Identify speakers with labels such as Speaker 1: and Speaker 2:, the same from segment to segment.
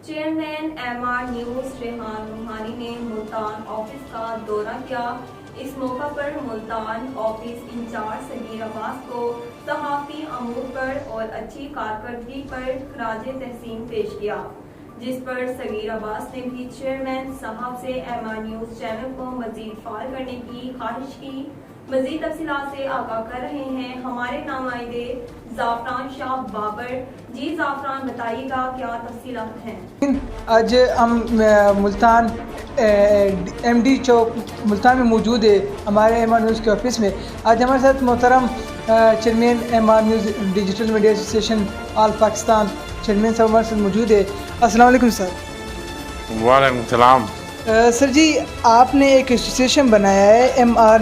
Speaker 1: Chairman MR news Rehan روحانی نے Multan office کا دورہ کیا۔ اس موقع پر ملتان آفس انچارج صغیر عباس کو صحافی امور پر اور اچھی کارکردگی پر خراج تحسین پیش کیا، جس پر صغیر عباس نے بھی چیئرمین صاحب سے MR نیوز چینل کو مزید فعال کرنے کی خواہش کی۔ مزید تفصیلات سے آگاہ کر رہے ہیں ہمارے نمائندے زعفران شاہ بابر۔ جی زعفران، بتائیے گا کیا تفصیلات ہیں؟
Speaker 2: آج ہم ملتان MD چوک ملتان میں موجود ہے، ہمارے MR نیوز کے آفس میں۔ آج ہمارے ساتھ محترم chairman MR news digital media association all Pakistan chairman صاحب ہمارے ساتھ موجود ہے۔ السلام علیکم سر۔
Speaker 3: وعلیکم السلام۔
Speaker 2: سر جی، آپ نے ایک ایسوسیشن بنایا ہے MR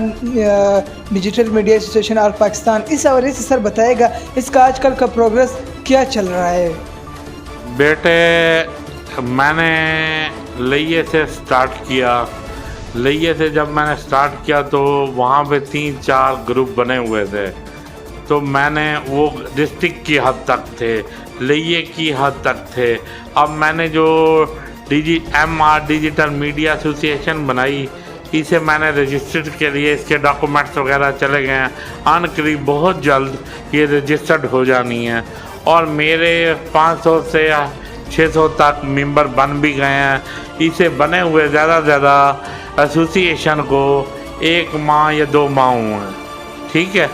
Speaker 2: digital media association all Pakistan, اس حوالے سے سر بتائے گا اس کا آج کل کا پروگریس کیا چل رہا ہے؟
Speaker 3: بیٹے، میں نے لئیے سے سٹارٹ کیا۔ لئیے سے جب میں نے سٹارٹ کیا تو وہاں پہ 3-4 گروپ بنے ہوئے تھے، تو میں نے وہ ڈسٹرکٹ کی حد تک تھے، لئیے کی حد تک تھے۔ اب میں نے جو MR ڈیجیٹل میڈیا ایسوسیشن بنائی، اسے میں نے رجسٹرڈ کے لیے اس کے ڈاکومنٹس وغیرہ چلے گئے ہیں، عن قریب بہت جلد یہ رجسٹرڈ ہو جانی ہے، اور میرے 500 سے 600 تک ممبر بن بھی گئے ہیں۔ اسے بنے ہوئے زیادہ سے زیادہ ایسوسیشن کو 1 ماہ یا 2 ماہ ہوئے ہیں، ٹھیک ہے،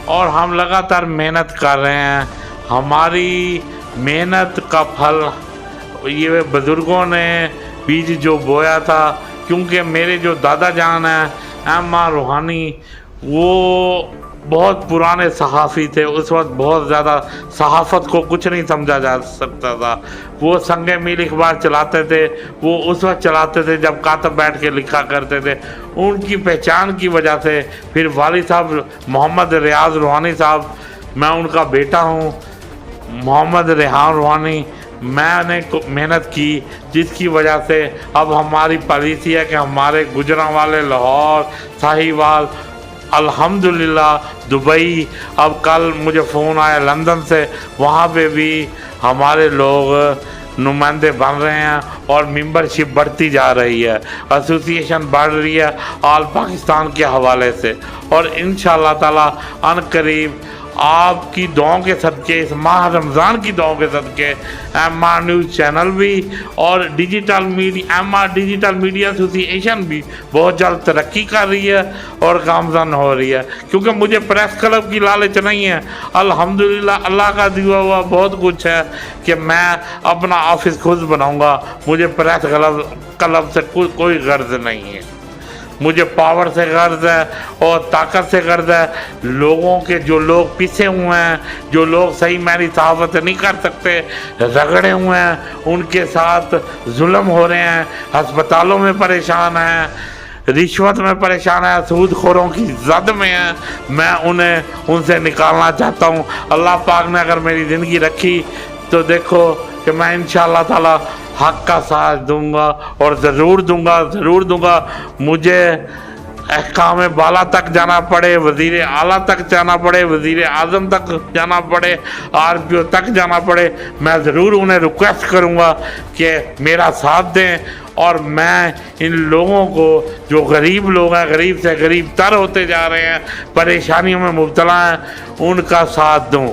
Speaker 3: اور ہم لگاتار محنت کر رہے ہیں۔ ہماری محنت کا پھل یہ بزرگوں نے بیج جو بویا تھا، کیونکہ میرے جو دادا جان ہیں MR روحانی، وہ بہت پرانے صحافی تھے۔ اس وقت بہت زیادہ صحافت کو کچھ نہیں سمجھا جا سکتا تھا۔ وہ سنگ میل اخبار چلاتے تھے، وہ اس وقت چلاتے تھے جب کاتب بیٹھ کے لکھا کرتے تھے۔ ان کی پہچان کی وجہ سے پھر والد صاحب محمد ریاض روحانی صاحب، میں ان کا بیٹا ہوں، محمد ریحان روحانی، میں نے محنت کی، جس کی وجہ سے اب ہماری پالیسی ہے کہ ہمارے گجرانوالے، لاہور، ساہیوال، الحمدللہ دبئی، اب کل مجھے فون آیا لندن سے، وہاں پہ بھی ہمارے لوگ نمائندے بن رہے ہیں اور ممبرشپ بڑھتی جا رہی ہے، ایسوسیشن بڑھ رہی ہے آل پاکستان کے حوالے سے، اور انشاءاللہ تعالی عن قریب آپ کی دعاؤں کے صدقے، اس ماہ رمضان کی دعاؤں کے صدقے، MR نیوز چینل بھی اور MR ڈیجیٹل میڈیا ایسوسیشن بھی بہت جلد ترقی کر رہی ہے اور گامزن ہو رہی ہے، کیونکہ مجھے پریس کلب کی لالچ نہیں ہے۔ الحمدللہ اللہ کا دیا ہوا بہت کچھ ہے کہ میں اپنا آفس خود بناؤں گا، مجھے پریس کلب سے کوئی غرض نہیں ہے۔ مجھے پاور سے غرض ہے اور طاقت سے غرض ہے۔ لوگوں کے جو لوگ پیچھے ہوئے ہیں، جو لوگ صحیح معنی صحافت نہیں کر سکتے، رگڑے ہوئے ہیں، ان کے ساتھ ظلم ہو رہے ہیں، ہسپتالوں میں پریشان ہیں، رشوت میں پریشان ہیں، سود خوروں کی زد میں ہیں، میں انہیں ان سے نکالنا چاہتا ہوں۔ اللہ پاک نے اگر میری زندگی رکھی تو دیکھو کہ میں انشاءاللہ تعالی حق کا ساتھ دوں گا، اور ضرور دوں گا۔ مجھے احکام بالا تک جانا پڑے، وزیر اعلیٰ تک جانا پڑے، وزیر اعظم تک جانا پڑے، RPO تک جانا پڑے، میں ضرور انہیں ریکویسٹ کروں گا کہ میرا ساتھ دیں، اور میں ان لوگوں کو جو غریب لوگ ہیں، غریب سے غریب تر ہوتے جا رہے ہیں، پریشانیوں میں مبتلا ہیں، ان کا ساتھ دوں۔